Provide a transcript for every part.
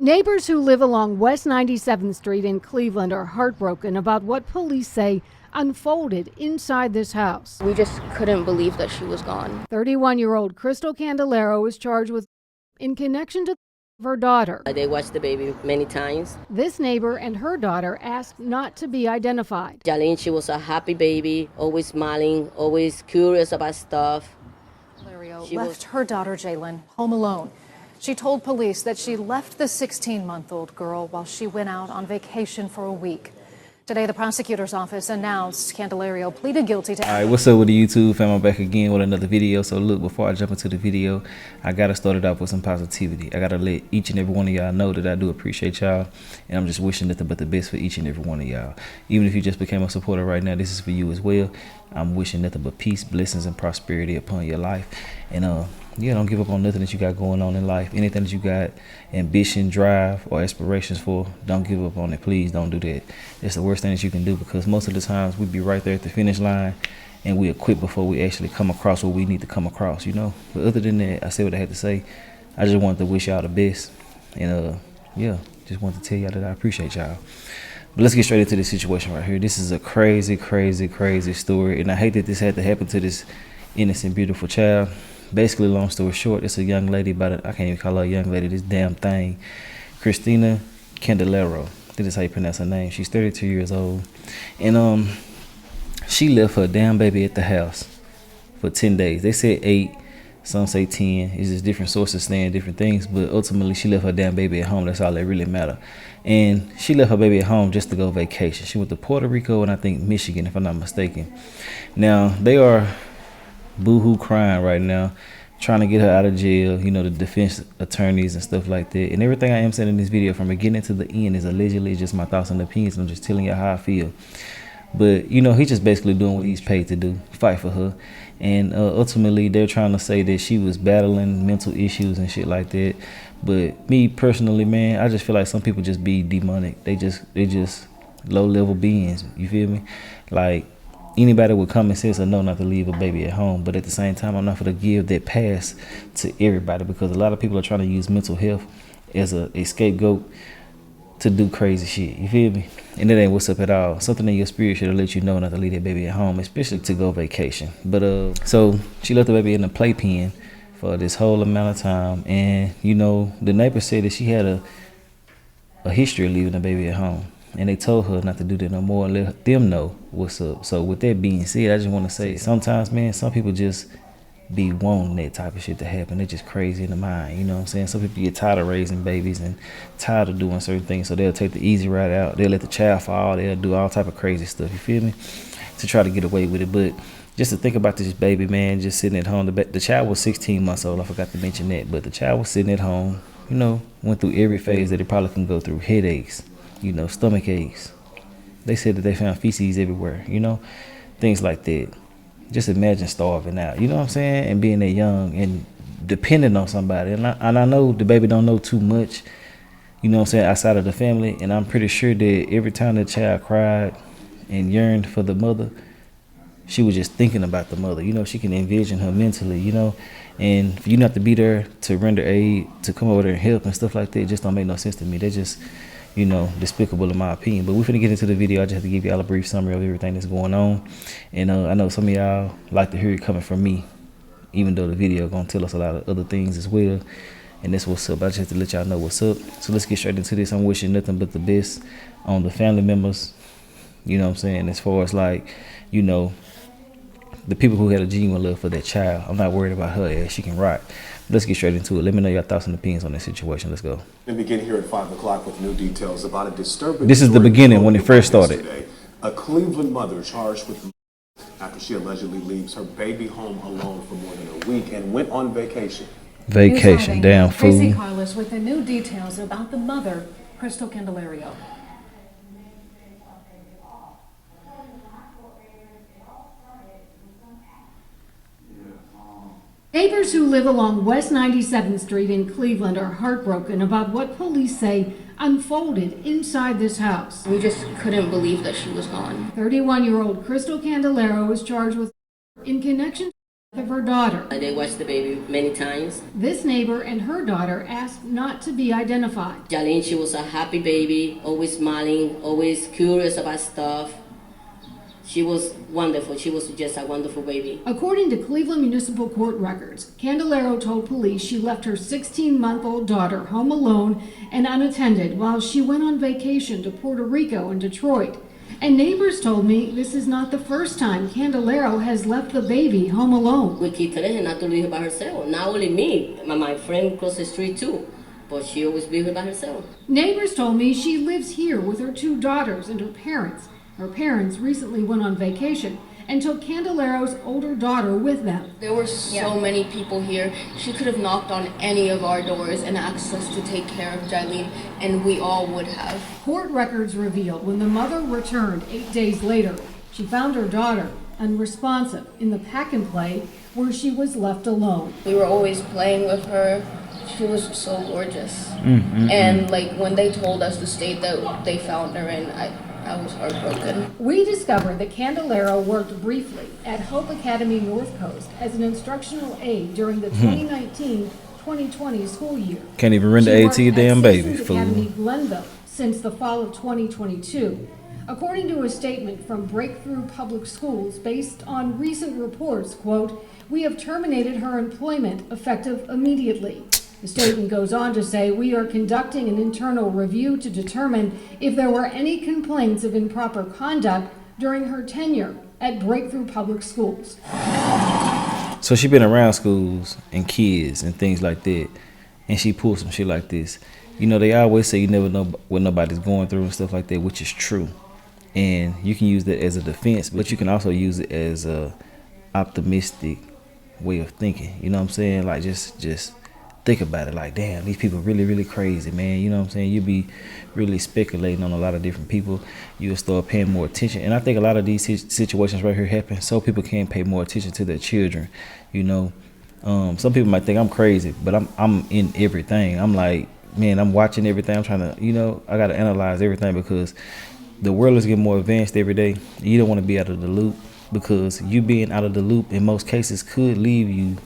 Neighbors who live along West 97th Street in Cleveland are heartbroken about what police say unfolded inside this house. We just couldn't believe that she was gone. 31-year-old Kristel Candelario is charged with in connection to her daughter. They watched the baby many times. This neighbor and her daughter asked not to be identified. Jailyn, she was a happy baby, always smiling, always curious about stuff. Candelario left her daughter Jailyn home alone. She told police that she left the 16-month-old girl while she went out on vacation for a week. Today, the prosecutor's office announced Candelario pleaded guilty to... All right, what's up with the YouTube fam? I'm back again with another video. So look, before I jump into the video, I gotta start it off with some positivity. I gotta let each and every one of y'all know that I do appreciate y'all, and I'm just wishing nothing but the best for each and every one of y'all. Even if you just became a supporter right now, this is for you as well. I'm wishing nothing but peace, blessings, and prosperity upon your life. And yeah, don't give up on nothing that you got going on in life. Anything that you got ambition, drive, or aspirations for, don't give up on it. Please don't do that. It's the worst thing that you can do, because most of the times we be right there at the finish line and we quit before we actually come across what we need to come across, you know. But other than that, I said what I had to say. I just wanted to wish y'all the best. And yeah, just wanted to tell y'all that I appreciate y'all. But let's get straight into this situation right here. This is a crazy, crazy, crazy story. And I hate that this had to happen to this innocent, beautiful child. Basically, long story short, it's a young lady by I can't even call her a young lady, this damn thing. Kristel Candelario. This is how you pronounce her name. She's 32 years old. And she left her damn baby at the house for 10 days. They said 8, some say 10. It's just different sources saying different things. But ultimately, she left her damn baby at home. That's all that really matter. And she left her baby at home just to go vacation. She went to Puerto Rico and I think Michigan, if I'm not mistaken. Now, they are boo-hoo crying right now, trying to get her out of jail, you know, the defense attorneys and stuff like that. And everything I am saying in this video from beginning to the end is allegedly just my thoughts and opinions. I'm just telling you how I feel. But, you know, he's just basically doing what he's paid to do, fight for her. And ultimately, they're trying to say that she was battling mental issues and shit like that. But me personally, man, I just feel like some people just be demonic. They just low-level beings, you feel me? Like, anybody with common sense will know not to leave a baby at home. But at the same time, I'm not going to give that pass to everybody, because a lot of people are trying to use mental health as a scapegoat to do crazy shit. You feel me? And it ain't what's up at all. Something in your spirit should let you know not to leave that baby at home, especially to go vacation. But so she left the baby in the playpen for this whole amount of time. And, you know, the neighbor said that she had a history of leaving the baby at home. And they told her not to do that no more and let them know what's up. So with that being said, I just want to say, sometimes, man, some people just be wanting that type of shit to happen. They're just crazy in the mind, you know what I'm saying? Some people get tired of raising babies and tired of doing certain things, so they'll take the easy route out. They'll let the child fall. They'll do all type of crazy stuff, you feel me, to try to get away with it. But just to think about this baby, man, just sitting at home. The child was 16 months old. I forgot to mention that. But the child was sitting at home, you know, went through every phase that it probably can go through. Headaches, you know, stomach aches. They said that they found feces everywhere, you know, things like that. Just imagine starving out, you know what I'm saying, and being that young and depending on somebody. And I know the baby don't know too much, you know what I'm saying, outside of the family. And I'm pretty sure that every time the child cried and yearned for the mother, she was just thinking about the mother. You know, she can envision her mentally, you know. And for you not to be there to render aid, to come over there and help and stuff like that, just don't make no sense to me. They just, you know, despicable in my opinion. But we're finna get into the video. I just have to give y'all a brief summary of everything that's going on. And I know some of y'all like to hear it coming from me, even though the video gonna tell us a lot of other things as well. And that's what's up. I just have to let y'all know what's up. So let's get straight into this. I'm wishing nothing but the best on the family members, you know what I'm saying, as far as like, you know, the people who had a genuine love for that child. I'm not worried about her ass. She can rock. Let's get straight into it. Let me know your thoughts and opinions on this situation. Let's go. We begin here at 5 o'clock with new details about a disturbing. This is the beginning when it first started. A Cleveland mother charged with after she allegedly leaves her baby home alone for more than a week and went on vacation. Vacation, damn fool. Tracy Carlos with the new details about the mother, Kristel Candelario. Neighbors who live along West 97th Street in Cleveland are heartbroken about what police say unfolded inside this house. We just couldn't believe that she was gone. 31-year-old Kristel Candelario is charged with in connection of her daughter. They watched the baby many times. This neighbor and her daughter asked not to be identified. Jailyn, she was a happy baby, always smiling, always curious about stuff. She was wonderful. She was just a wonderful baby. According to Cleveland Municipal Court records, Candelario told police she left her 16-month-old daughter home alone and unattended while she went on vacation to Puerto Rico and Detroit. And neighbors told me this is not the first time Candelario has left the baby home alone. We keep telling her not to leave her by herself. Not only me, my friend across the street too. But she always leaves her by herself. Neighbors told me she lives here with her 2 daughters and her parents. Her parents recently went on vacation and took Candelario's older daughter with them. There were so many people here. She could have knocked on any of our doors and asked us to take care of Jailyn, and we all would have. Court records revealed when the mother returned 8 days later, she found her daughter unresponsive in the pack and play where she was left alone. We were always playing with her. She was so gorgeous. And like when they told us the state that they found her in, I was heartbroken. We discovered that Candelario worked briefly at Hope Academy North Coast as an instructional aide during the 2019-2020 school year. Can't even render aid to your damn baby, fool. Academy Glenville since the fall of 2022. According to a statement from Breakthrough Public Schools based on recent reports, quote, "We have terminated her employment effective immediately." The statement goes on to say, "We are conducting an internal review to determine if there were any complaints of improper conduct during her tenure at Breakthrough Public Schools." So she been around schools and kids and things like that, and she pulled some shit like this. You know, they always say you never know what nobody's going through and stuff like that, which is true. And you can use that as a defense, but you can also use it as a optimistic way of thinking. You know what I'm saying? Like just think about it. Like, damn, these people really, really crazy, man. You know what I'm saying? You be really speculating on a lot of different people. You'll start paying more attention. And I think a lot of these situations right here happen so people can pay more attention to their children. You know, some people might think I'm crazy, but I'm in everything. I'm like, man, I'm watching everything. I'm trying to, you know, I got to analyze everything because the world is getting more advanced every day. You don't want to be out of the loop because you being out of the loop in most cases could leave you,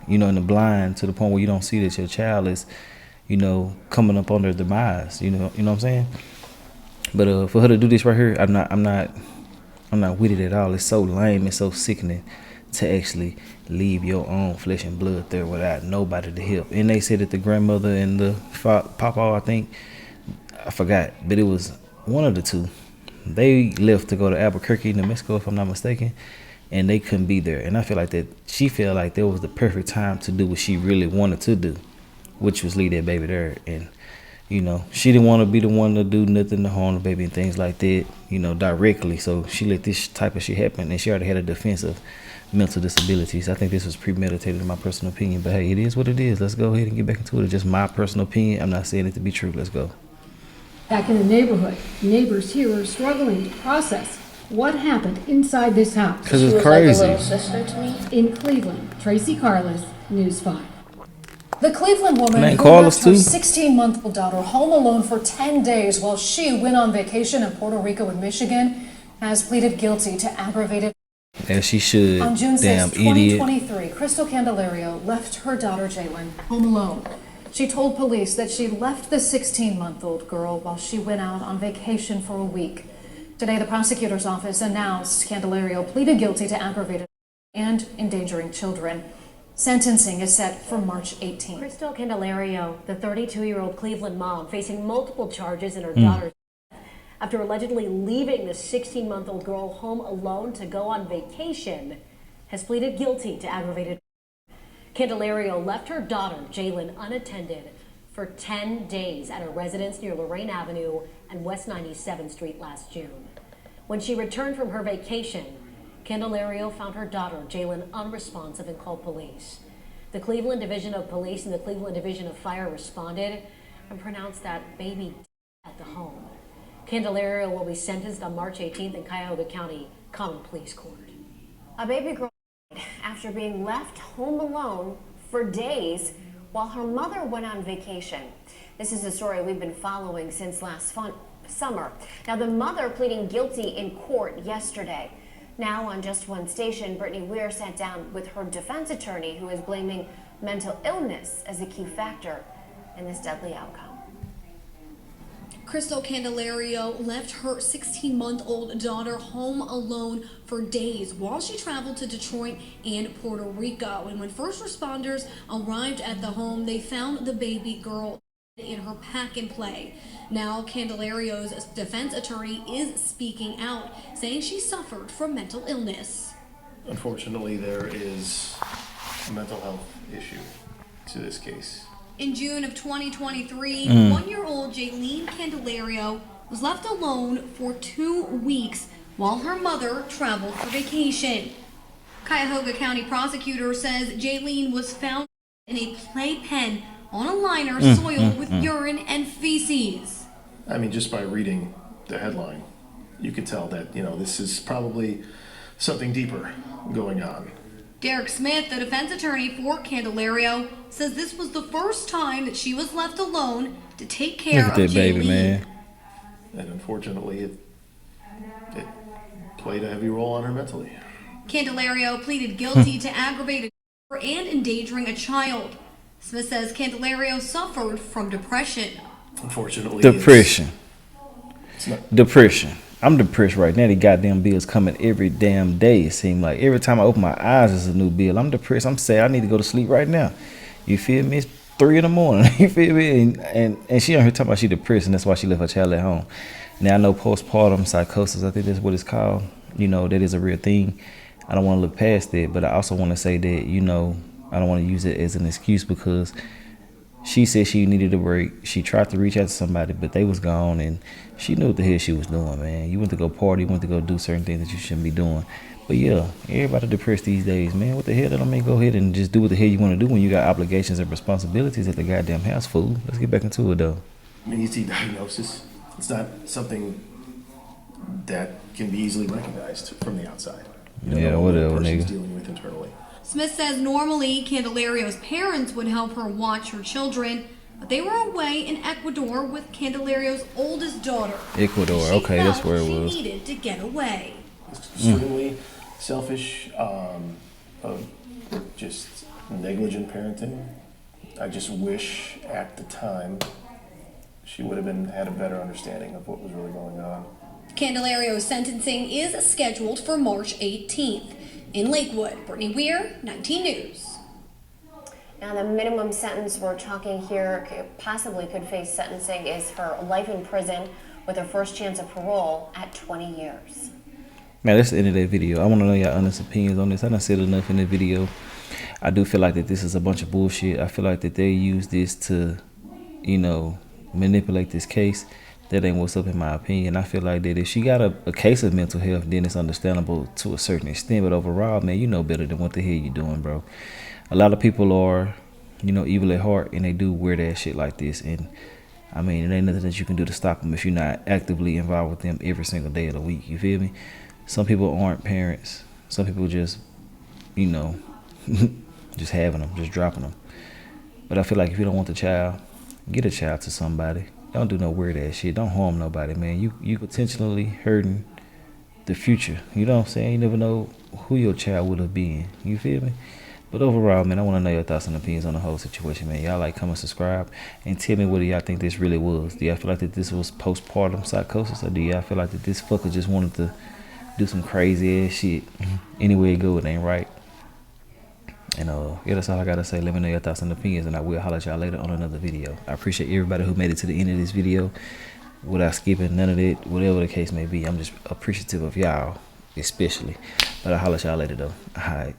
you know, in the blind to the point where you don't see that your child is, you know, coming up on their demise. You know what I'm saying? But for her to do this right here, I'm not with it at all. It's so lame and so sickening to actually leave your own flesh and blood there without nobody to help. And they said that the grandmother and the papa, I think, I forgot, but it was one of the two. They left to go to Albuquerque, New Mexico, if I'm not mistaken, and they couldn't be there. And I feel like that she felt like that was the perfect time to do what she really wanted to do, which was leave that baby there. And, you know, she didn't want to be the one to do nothing to harm the baby and things like that, you know, directly. So she let this type of shit happen, and she already had a defense of mental disabilities. I think this was premeditated in my personal opinion, but hey, it is what it is. Let's go ahead and get back into it. It's just my personal opinion. I'm not saying it to be true. Let's go. Back in the neighborhood, neighbors here are struggling to process what happened inside this house. Because it's She was crazy. like a little sister to me. In Cleveland, Tracy Carlos, News 5. The Cleveland woman Man, who Carlos left her too. 16-month-old daughter home alone for 10 days while she went on vacation in Puerto Rico and Michigan has pleaded guilty to aggravated. As she should. On June 6, Damn idiot. 2023, Kristel Candelario left her daughter Jailyn home alone. She told police that she left the 16-month-old girl while she went out on vacation for a week. Today, the prosecutor's office announced Candelario pleaded guilty to aggravated and endangering children. Sentencing is set for March 18th. Kristel Candelario, the 32-year-old Cleveland mom, facing multiple charges in her daughter's death after allegedly leaving the 16-month-old girl home alone to go on vacation, has pleaded guilty to aggravated. Candelario left her daughter, Jailyn, unattended for 10 days at a residence near Lorraine Avenue and West 97th Street last June. When she returned from her vacation, Candelario found her daughter, Jailyn, unresponsive and called police. The Cleveland Division of Police and the Cleveland Division of Fire responded and pronounced that baby at the home. Candelario will be sentenced on March 18th in Cuyahoga County Common Pleas Court. A baby girl died after being left home alone for days while her mother went on vacation. This is a story we've been following since last summer. Now, the mother pleading guilty in court yesterday. Now on Just One Station, Brittany Weir sat down with her defense attorney, who is blaming mental illness as a key factor in this deadly outcome. Kristel Candelario left her 16-month-old daughter home alone for days while she traveled to Detroit and Puerto Rico. And when first responders arrived at the home, they found the baby girl in her pack and play. Now, Candelario's defense attorney is speaking out, saying she suffered from mental illness. Unfortunately, there is a mental health issue to this case. In June of 2023, one-year-old Jailyn Candelario was left alone for 2 weeks while her mother traveled for vacation. Cuyahoga County prosecutor says Jailyn was found in a playpen on a liner soiled with urine and feces. I mean, just by reading the headline, you could tell that, this is probably something deeper going on. Derek Smith, the defense attorney for Candelario, says this was the first time that she was left alone to take care of that Jailyn. baby, man. And unfortunately, it played a heavy role on her mentally. Candelario pleaded guilty to aggravated murder and endangering a child. Smith says Candelario suffered from depression. Unfortunately, Depression. It's not. Depression. I'm depressed right now. The goddamn bills coming every damn day. It seems like every time I open my eyes, there's a new bill. I'm depressed. I'm sad. I need to go to sleep right now. You feel me? It's 3 in the morning. You feel me? And she on here talking about she depressed, and that's why she left her child at home. Now I know postpartum psychosis. I think that's what it's called. That is a real thing. I don't want to look past it, but I also want to say that I don't want to use it as an excuse because she said she needed a break. She tried to reach out to somebody, but they was gone, and she knew what the hell she was doing, man. You went to go party, you went to go do certain things that you shouldn't be doing. But yeah, everybody depressed these days, man. What the hell? That don't mean go ahead and just do what the hell you want to do when you got obligations and responsibilities at the goddamn house, fool. Let's get back into it, though. An easy diagnosis. It's not something that can be easily recognized from the outside. Yeah, whatever, person's nigga. dealing with internally. Smith says normally Candelario's parents would help her watch her children, but they were away in Ecuador with Candelario's oldest daughter. Ecuador, She okay, that's felt where it was. She needed to get away. It's extremely selfish, just negligent parenting. I just wish at the time she would have had a better understanding of what was really going on. Candelario's sentencing is scheduled for March 18th. In Lakewood, Brittany Weir, 19 News. Now, the minimum sentence we're talking here possibly could face sentencing is for life in prison with a first chance of parole at 20 years. Man, that's the end of that video. I want to know y'all honest opinions on this. I done said enough in the video. I do feel like that this is a bunch of bullshit. I feel like that they use this to, manipulate this case. That ain't what's up in my opinion. I feel like that if she got a case of mental health, then it's understandable to a certain extent. But overall, man, you know better than what the hell you doing, bro. A lot of people are, evil at heart, and they do weird ass shit like this. And I mean, it ain't nothing that you can do to stop them if you're not actively involved with them every single day of the week. You feel me? Some people aren't parents. Some people just, just having them, just dropping them. But I feel like if you don't want the child, get a child to somebody. Don't do no weird ass shit. Don't harm nobody, man. You potentially hurting the future. You know what I'm saying? You never know who your child would have been. You feel me? But overall, man, I want to know your thoughts and opinions on the whole situation, man. Y'all comment, subscribe, and tell me what y'all think this really was. Do y'all feel like that this was postpartum psychosis, or do y'all feel like that this fucker just wanted to do some crazy ass shit? Anywhere it go, it ain't right. And yeah, that's all I gotta say. Let me know your thoughts and opinions, and I will holler at y'all later on another video. I appreciate everybody who made it to the end of this video without skipping none of it, whatever the case may be. I'm just appreciative of y'all, especially. But I'll holler at y'all later though. Alright.